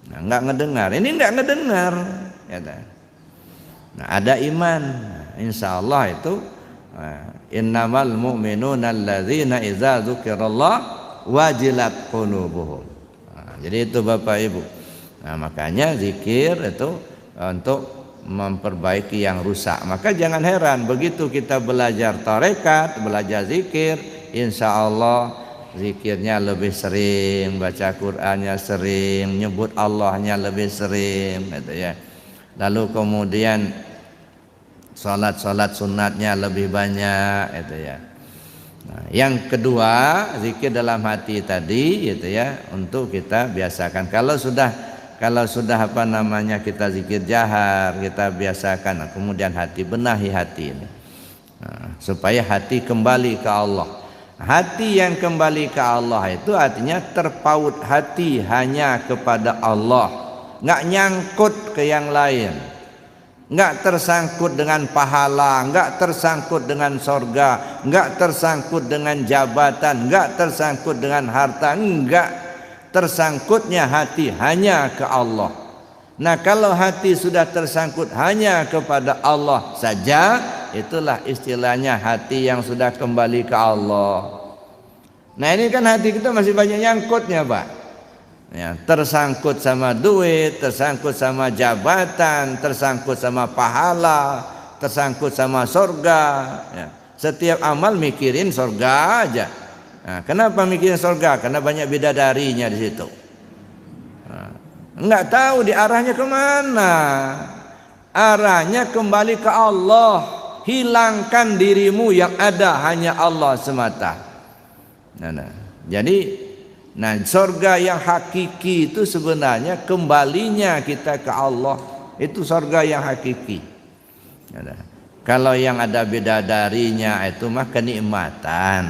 Nah, enggak ngedengar. Ini enggak ngedengar, ya. Nah, ada iman. Nah, insya Allah itu innamal mu'minuna alladzina idza dzukirallah wajilat qulubuhum. Nah, jadi itu Bapak Ibu. Nah, makanya zikir itu untuk memperbaiki yang rusak. Maka jangan heran begitu kita belajar tarekat, belajar zikir, insya Allah zikirnya lebih sering, baca Qur'annya sering, nyebut Allahnya lebih sering, gitu ya. Lalu kemudian salat sunatnya lebih banyak, gitu ya. Nah, yang kedua, zikir dalam hati tadi, gitu ya, untuk kita biasakan. Kalau sudah kalau sudah kita zikir jahar, kita biasakan, kemudian hati, benahi hati ini, supaya hati kembali ke Allah. Hati yang kembali ke Allah itu artinya terpaut hati hanya kepada Allah, nggak nyangkut ke yang lain, nggak tersangkut dengan pahala, nggak tersangkut dengan sorga, nggak tersangkut dengan jabatan, nggak tersangkut dengan harta, enggak. Tersangkutnya hati hanya ke Allah. Nah, kalau hati sudah tersangkut hanya kepada Allah saja, itulah istilahnya hati yang sudah kembali ke Allah. Nah, ini kan hati kita masih banyak nyangkutnya, Pak. Ya, tersangkut sama duit, tersangkut sama jabatan, tersangkut sama pahala, tersangkut sama surga. Ya, setiap amal mikirin surga aja. Nah, kenapa mikirin surga? Karena banyak bidadarinya di situ. Enggak tahu diarahnya kemana. Arahnya kembali ke Allah. Hilangkan dirimu yang ada hanya Allah semata. Jadi, surga yang hakiki itu sebenarnya kembalinya kita ke Allah. Itu surga yang hakiki. Kalau yang ada bidadarinya itu mah kenikmatan,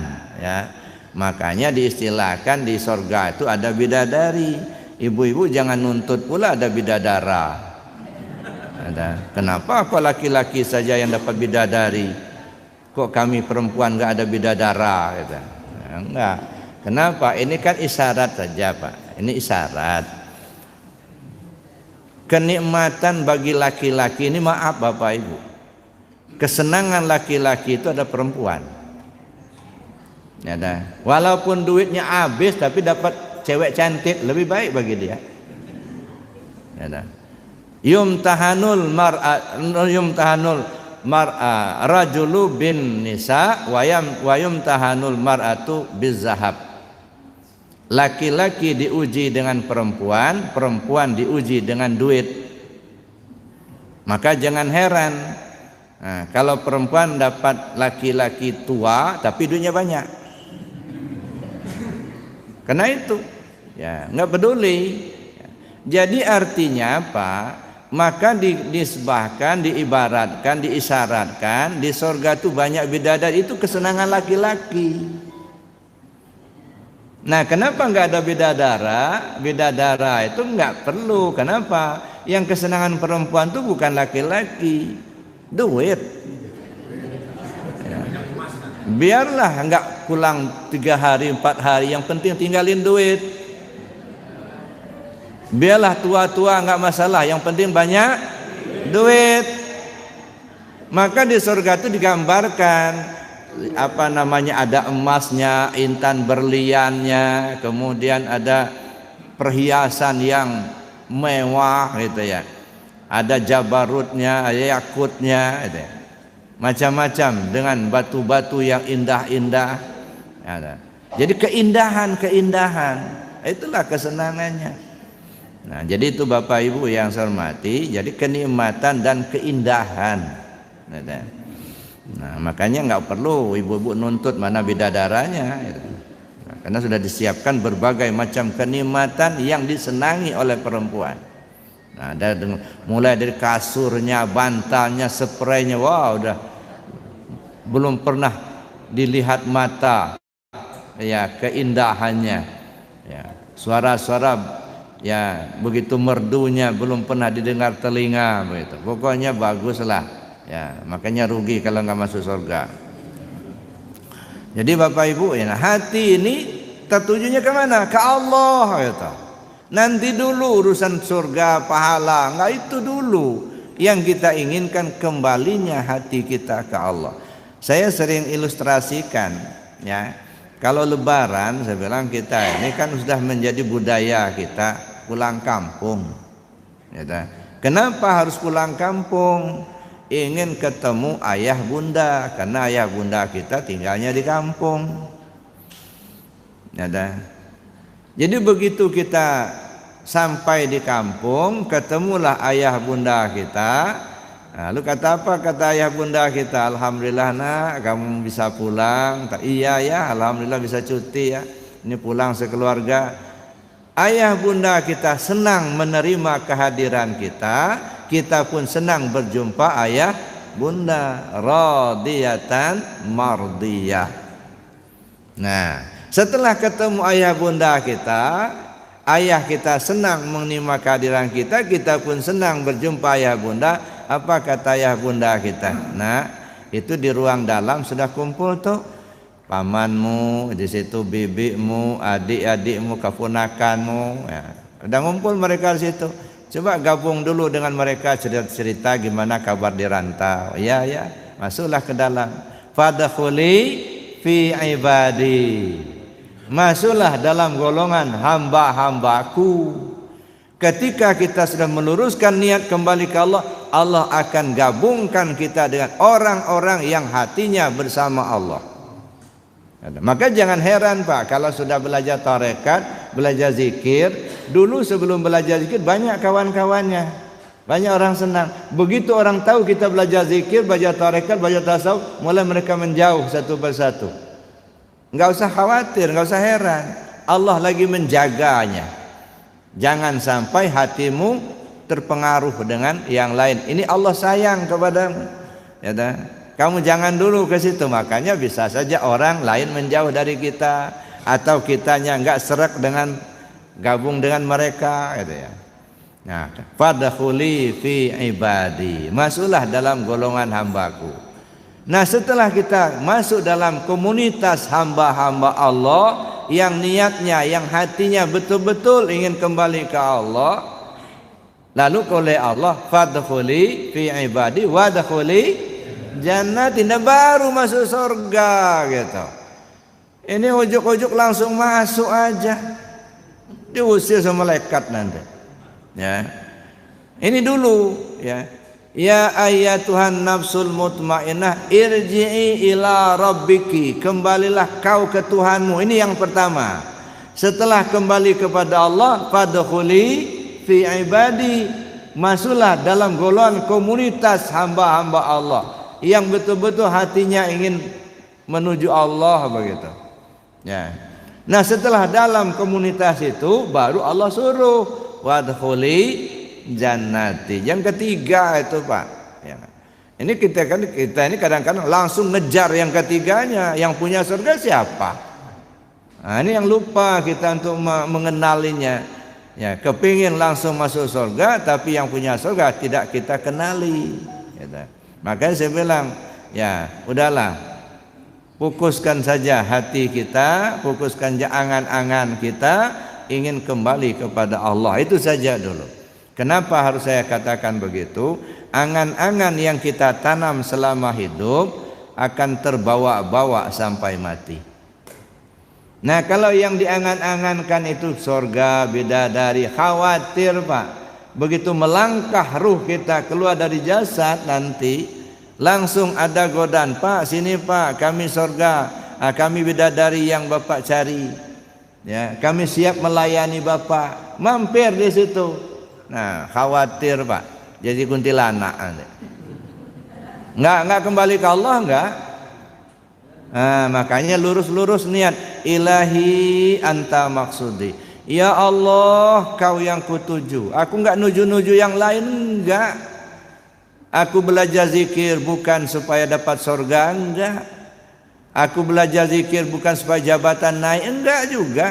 ya. Makanya diistilahkan di surga itu ada bidadari. Ibu-ibu jangan nuntut pula ada bidadara. Kenapa kok laki-laki saja yang dapat bidadari? Kok kami perempuan enggak ada bidadara? Enggak. Kenapa? Ini kan isyarat saja, Pak. Ini isyarat. Kenikmatan bagi laki-laki ini, maaf Bapak Ibu, kesenangan laki-laki itu ada perempuan. Ya, walaupun duitnya habis tapi dapat cewek cantik, lebih baik bagi dia. Ya, yumtahanul mar'a rajulu bin nisa wa yumtahanul mar'atu bizahab. Laki-laki diuji dengan perempuan, perempuan diuji dengan duit. Maka jangan heran, kalau perempuan dapat laki-laki tua tapi duitnya banyak. Karena itu, ya nggak peduli. Jadi artinya apa? Maka disebahkan, diibaratkan, diisyaratkan di surga itu banyak bidadari, itu kesenangan laki-laki. Nah, kenapa nggak ada bidadara? Bidadara itu nggak perlu. Kenapa? Yang kesenangan perempuan itu bukan laki-laki, duit. Biarlah enggak pulang 3 hari 4 hari, yang penting tinggalin duit. Biarlah tua-tua enggak masalah, yang penting banyak duit. Maka di surga itu digambarkan ada emasnya, intan berliannya, kemudian ada perhiasan yang mewah gitu ya. Ada jabarutnya, ada yakutnya gitu ya. Macam-macam dengan batu-batu yang indah-indah. Jadi keindahan, itulah kesenangannya. Nah, jadi itu Bapak Ibu yang saya hormati, jadi kenikmatan dan keindahan. Nah, makanya nggak perlu ibu-ibu nuntut mana bidadaranya. Nah, karena sudah disiapkan berbagai macam kenikmatan yang disenangi oleh perempuan. Nah, mulai dari kasurnya, bantalnya, spraynya, wah udah belum pernah dilihat mata, ya keindahannya, ya suara-suara, ya begitu merdunya belum pernah didengar telinga, begitu. Pokoknya baguslah, ya makanya rugi kalau nggak masuk surga. Jadi Bapak Ibu, ya hati ini tertujunya kemana? Ke Allah, gitu. Nanti dulu urusan surga, pahala, enggak itu dulu. Yang kita inginkan kembalinya hati kita ke Allah. Saya sering ilustrasikan, ya. Kalau lebaran, saya bilang kita ini kan sudah menjadi budaya kita pulang kampung. Ya, kenapa harus pulang kampung? Ingin ketemu ayah bunda, karena ayah bunda kita tinggalnya di kampung. Ya, jadi begitu kita sampai di kampung, ketemulah ayah bunda kita. Lalu kata apa? Kata ayah bunda kita, alhamdulillah nak, kamu bisa pulang. Iya ya, alhamdulillah bisa cuti ya. Ini pulang sekeluarga. ayah bunda kita senang menerima kehadiran kita, kita pun senang berjumpa ayah bunda. Radiyatan mardiyah. Nah, setelah ketemu ayah bunda kita, ayah kita senang menerima kehadiran kita, kita pun senang berjumpa ayah bunda. Apa kata ayah bunda kita? Nah, itu di ruang dalam sudah kumpul tuh pamanmu, di situ bibimu, adik-adikmu, keponakanmu, ya. Udah ngumpul mereka di situ. Coba gabung dulu dengan mereka, cerita gimana kabar di rantau. Ya, masuklah ke dalam. Fadkhuli fi ibadi. Masuklah dalam golongan hamba-hambaku. Ketika kita sudah meluruskan niat kembali ke Allah, Allah akan gabungkan kita dengan orang-orang yang hatinya bersama Allah. Maka jangan heran Pak, kalau sudah belajar tarekat, belajar zikir, dulu sebelum belajar zikir banyak kawan-kawannya, banyak orang senang. Begitu orang tahu kita belajar zikir, belajar tarekat, belajar tasawuf, mulai mereka menjauh satu persatu. Enggak usah khawatir, enggak usah heran, Allah lagi menjaganya. Jangan sampai hatimu terpengaruh dengan yang lain. Ini Allah sayang kepadamu, ya dah. Kamu jangan dulu ke situ. Makanya bisa saja orang lain menjauh dari kita, atau kitanya enggak serak dengan gabung dengan mereka, gitu ya. Nah, fadkhuli fi ibadi. Masuklah dalam golongan hambaku. Nah, setelah kita masuk dalam komunitas hamba-hamba Allah yang niatnya, yang hatinya betul-betul ingin kembali ke Allah, lalu oleh Allah fadkhuli fi ibadi wadkhuli jannati, baru masuk surga gitu. Ini ujuk-ujuk langsung masuk aja, diusir sama malaikat nanti. Ya, ini dulu ya. Ya ayyatuhan nafsul mutmainnah irji'i ila rabbiki, kembalilah kau ke Tuhanmu. Ini yang pertama. Setelah kembali kepada Allah, fadkhuli fi ibadi, masuklah dalam golongan komunitas hamba-hamba Allah yang betul-betul hatinya ingin menuju Allah, begitu. Ya. Nah, setelah dalam komunitas itu baru Allah suruh wadkhuli jannati. Yang ketiga itu Pak, ya. Ini kita ini kadang-kadang langsung ngejar yang ketiganya, yang punya surga siapa? Nah, ini yang lupa kita untuk mengenalinya. Ya, kepingin langsung masuk surga, tapi yang punya surga tidak kita kenali. Gitu. Makanya saya bilang, ya udahlah, fokuskan saja hati kita, fokuskan angan-angan kita ingin kembali kepada Allah, itu saja dulu. Kenapa harus saya katakan begitu? Angan-angan yang kita tanam selama hidup akan terbawa-bawa sampai mati. Nah, kalau yang diangan-angankan itu surga, bidadari, khawatir Pak, begitu melangkah ruh kita keluar dari jasad nanti langsung ada godaan, Pak sini Pak, kami surga, kami bidadari yang Bapak cari, ya kami siap melayani Bapak, mampir di situ. Nah, khawatir Pak, jadi kuntilanak. Enggak kembali ke Allah, enggak. Nah, makanya lurus-lurus niat, ilahi anta maksudi. Ya Allah, kau yang kutuju. Aku enggak nuju-nuju yang lain, enggak. Aku belajar zikir bukan supaya dapat surga, enggak. Aku belajar zikir bukan supaya jabatan naik, enggak juga.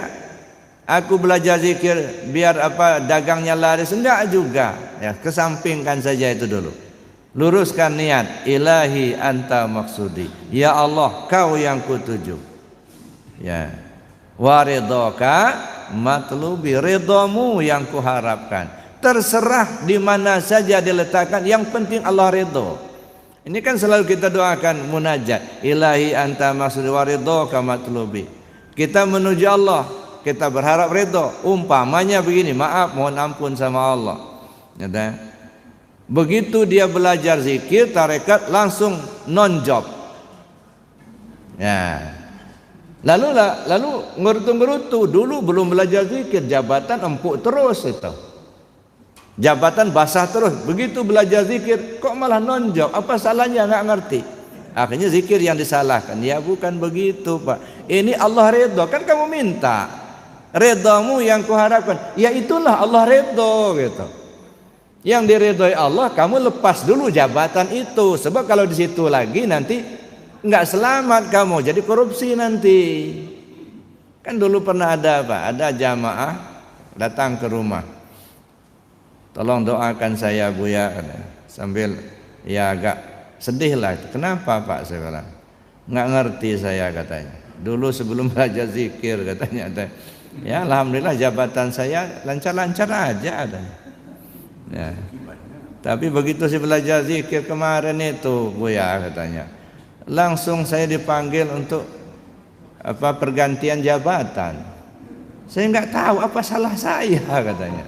Aku belajar zikir biar dagangnya laris, enggak juga. Ya, kesampingkan saja itu dulu. Luruskan niat, ilahi anta maksudi. Ya Allah, kau yang kutuju. Ya. Waridhoka matlubi, ridhamu yang kuharapkan. Terserah di mana saja diletakkan, yang penting Allah ridho. Ini kan selalu kita doakan munajat, ilahi anta maksudi waridhoka matlubi. Kita menuju Allah, kita berharap ridho. Umpamanya begini, maaf, mohon ampun sama Allah. Ya, begitu dia belajar zikir, tarekat, langsung non-job. Ya. Lalu ngerutu-ngerutu. Dulu belum belajar zikir, jabatan empuk terus itu. Jabatan basah terus. Begitu belajar zikir, kok malah non-job? Apa salahnya? Nggak ngerti. Akhirnya zikir yang disalahkan. Ya bukan begitu Pak. Ini Allah ridho, kan kamu minta. Redamu yang kuharapkan. Ya itulah Allah redho gitu. Yang diridhoi Allah, kamu lepas dulu jabatan itu. Sebab kalau di situ lagi nanti nggak selamat kamu, jadi korupsi nanti. Kan dulu pernah ada apa? Ada jamaah datang ke rumah. Tolong doakan saya Buya, sambil ya agak sedih lah. Kenapa Pak? Saya bilang nggak ngerti saya katanya. Dulu sebelum belajar zikir katanya, ya alhamdulillah jabatan saya lancar-lancar aja katanya. Ya. Tapi begitu saya belajar zikir kemarin itu Buya katanya, langsung saya dipanggil untuk pergantian jabatan. Saya nggak tahu apa salah saya katanya.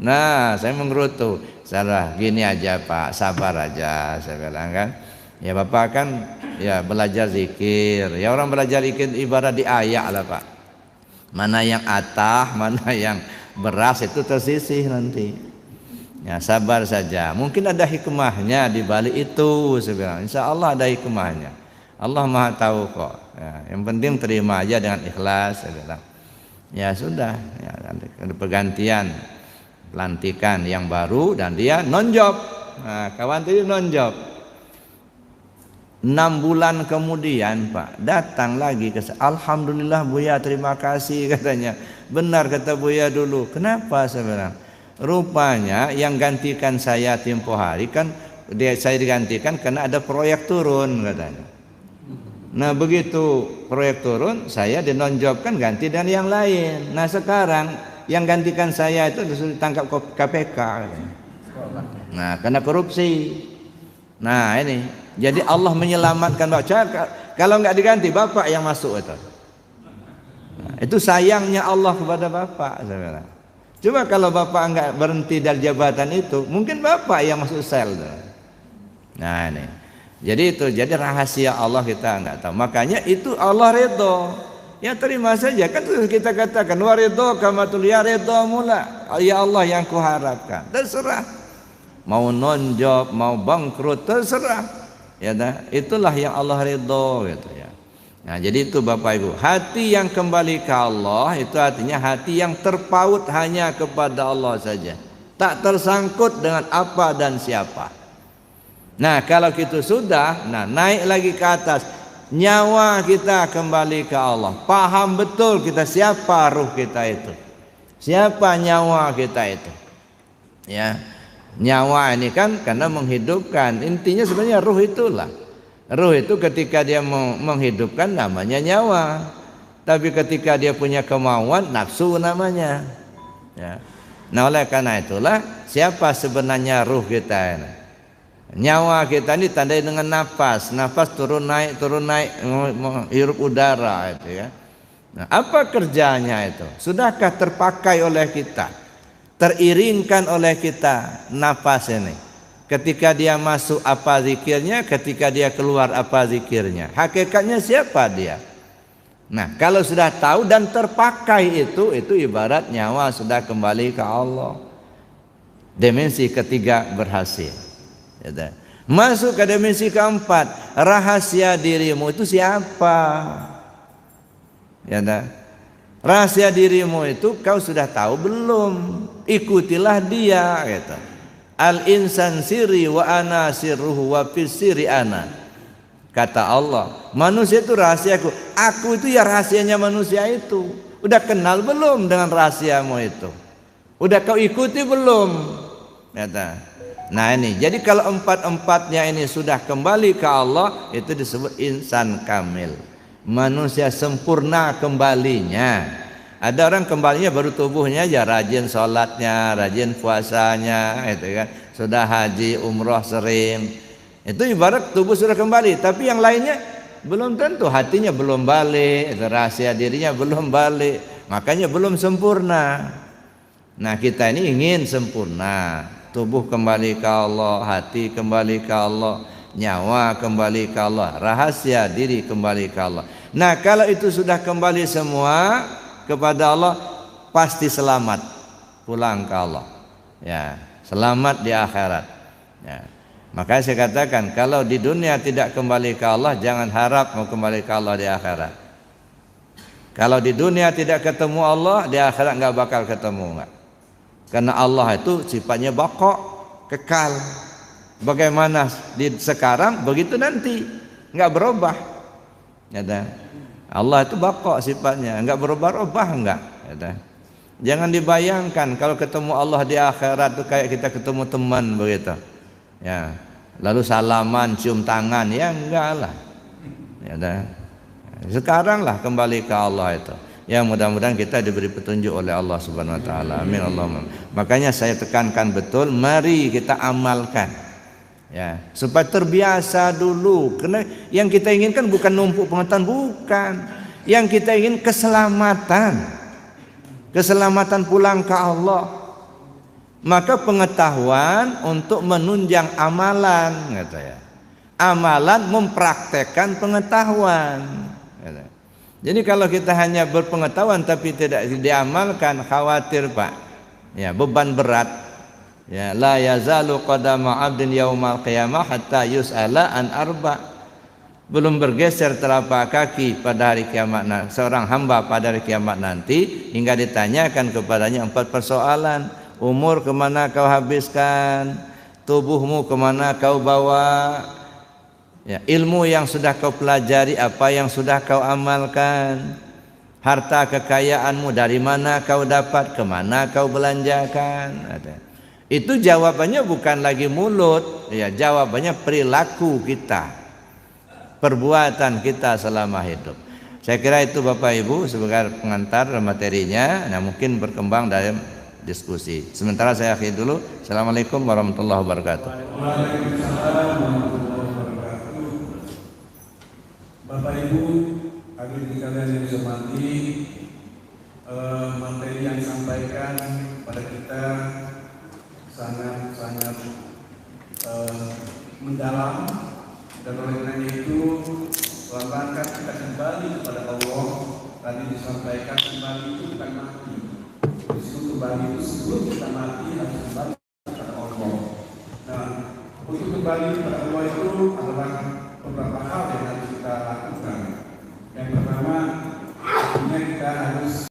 Nah, saya menggerutu, salah gini aja Pak, sabar aja saya bilang kan. Ya Bapak kan ya belajar zikir. Ya orang belajar zikir ibarat diayak lah Pak. Mana yang atah, mana yang beras itu tersisih nanti. Ya sabar saja. Mungkin ada hikmahnya di balik itu saya bilang. Insya Allah ada hikmahnya. Allah Maha tahu kok. Ya, yang penting terima aja dengan ikhlas saya bilang. Ya sudah, ya ada pergantian pelantikan yang baru dan dia non-job. Nah, kawan tadi non-job. 6 bulan kemudian Pak datang lagi ke alhamdulillah Buya, terima kasih katanya. Benar kata Buya dulu. Kenapa saya bilang? Rupanya yang gantikan saya tempo hari kan saya digantikan karena ada proyek turun katanya. Nah begitu proyek turun saya dinonjobkan ganti dengan yang lain. Nah sekarang yang gantikan saya itu disuruh ditangkap KPK katanya. Nah karena korupsi. Nah ini jadi Allah menyelamatkan kalau nggak diganti bapak yang masuk itu. Nah, itu sayangnya Allah kepada bapak saya bilang. Coba kalau bapak nggak berhenti dari jabatan itu, mungkin bapak yang masuk sel. Nah ini, jadi rahasia Allah kita nggak tahu. Makanya itu Allah redho. Ya terima saja. Kan kita katakan wa redho kamatul ya redho mula. Ya Allah yang kuharapkan. Terserah. Mau non-job, mau bangkrut, terserah. Ya dah. Itulah yang Allah redho gitu ya. Nah jadi itu Bapak Ibu, hati yang kembali ke Allah itu artinya hati yang terpaut hanya kepada Allah saja, tak tersangkut dengan apa dan siapa. Nah kalau gitu sudah, nah naik lagi ke atas, nyawa kita kembali ke Allah, paham betul kita siapa ruh kita itu, siapa nyawa kita itu. Ya, nyawa ini kan karena menghidupkan, intinya sebenarnya ruh itulah. Ruh itu ketika dia menghidupkan namanya nyawa. Tapi ketika dia punya kemauan, nafsu namanya. Ya. Nah oleh karena itulah siapa sebenarnya ruh kita ini? Nyawa kita ini tandai dengan nafas. Nafas turun naik, menghirup udara itu ya. Nah, apa kerjanya itu? Sudahkah terpakai oleh kita? Teriringkan oleh kita nafas ini? Ketika dia masuk apa zikirnya, ketika dia keluar apa zikirnya. Hakikatnya siapa dia? Nah, kalau sudah tahu dan terpakai itu ibarat nyawa sudah kembali ke Allah. Dimensi ketiga berhasil. Masuk ke dimensi keempat, rahasia dirimu itu siapa? Ya dah. Rahasia dirimu itu kau sudah tahu belum? Ikutilah dia gitu. Al-insan sirri wa ana sirruhu wa fis sirri ana. Kata Allah, manusia itu rahasiaku. Aku itu ya rahasianya manusia itu. Udah kenal belum dengan rahasiamu itu? Udah kau ikuti belum? Kata. Nah ini, jadi kalau empat-empatnya ini sudah kembali ke Allah, itu disebut insan kamil. Manusia sempurna kembalinya. Ada orang kembalinya baru tubuhnya aja rajin sholatnya, rajin puasanya, itu kan. Sudah haji, umroh sering. Itu ibarat tubuh sudah kembali. Tapi yang lainnya belum tentu. Hatinya belum balik, rahasia dirinya belum balik. Makanya belum sempurna. Nah kita ini ingin sempurna. Tubuh kembali ke Allah, hati kembali ke Allah, nyawa kembali ke Allah, rahasia diri kembali ke Allah. Nah kalau itu sudah kembali semua kepada Allah, pasti selamat pulang ke Allah. Ya, selamat di akhirat. Ya. Makanya saya katakan kalau di dunia tidak kembali ke Allah, jangan harap mau kembali ke Allah di akhirat. Kalau di dunia tidak ketemu Allah, di akhirat nggak bakal ketemu, nggak. Karena Allah itu sifatnya baqa, kekal. Bagaimana di sekarang, begitu nanti, nggak berubah. Ya, Allah itu baqa sifatnya, nggak berubah-ubah, nggak. Ya, jangan dibayangkan kalau ketemu Allah di akhirat itu kayak kita ketemu teman begitu. Ya, lalu salaman, cium tangan, ya enggak lah. Ya, sekarang lah kembali ke Allah itu. Ya, mudah-mudahan kita diberi petunjuk oleh Allah Subhanahu wa taala. Amin Allahumma. Makanya saya tekankan betul, mari kita amalkan. Ya, supaya terbiasa dulu. Karena yang kita inginkan bukan numpuk pengetahuan, bukan. Yang kita ingin keselamatan. Keselamatan pulang ke Allah. Maka pengetahuan untuk menunjang amalan, kata ya. Amalan mempraktekkan pengetahuan. Kata. Jadi kalau kita hanya berpengetahuan tapi tidak diamalkan, khawatir Pak. Ya, beban berat. Ya, la yazalu qadama 'abdin yaumal qiyamah hatta yus'ala an arba. Belum bergeser telapak kaki pada hari kiamat nanti, seorang hamba pada hari kiamat nanti hingga ditanyakan kepadanya 4 persoalan. Umur kemana kau habiskan? Tubuhmu kemana kau bawa? Ya, ilmu yang sudah kau pelajari, apa yang sudah kau amalkan? Harta kekayaanmu dari mana kau dapat? Kemana kau belanjakan? Itu jawabannya bukan lagi mulut, ya, jawabannya perilaku kita, perbuatan kita selama hidup. Saya kira itu Bapak Ibu sebagai pengantar materinya. Nah, mungkin berkembang dalam diskusi. Sementara saya akhiri dulu. Assalamualaikum warahmatullahi wabarakatuh. Waalaikumsalam warahmatullahi wabarakatuh. Bapak Ibu, hadirin sekalian yang saya hormati, materi yang disampaikan pada kita sangat mendalam, dan oleh karena itu dalam rangka kita kembali kepada Allah. Tadi disampaikan kembali itu bukan mati. Disuruh kembali itu sebelum kita mati harus kembali kepada Allah. Nah, untuk kembali kepada Allah itu adalah beberapa hal yang harus kita lakukan. Yang pertama, tentunya kita harus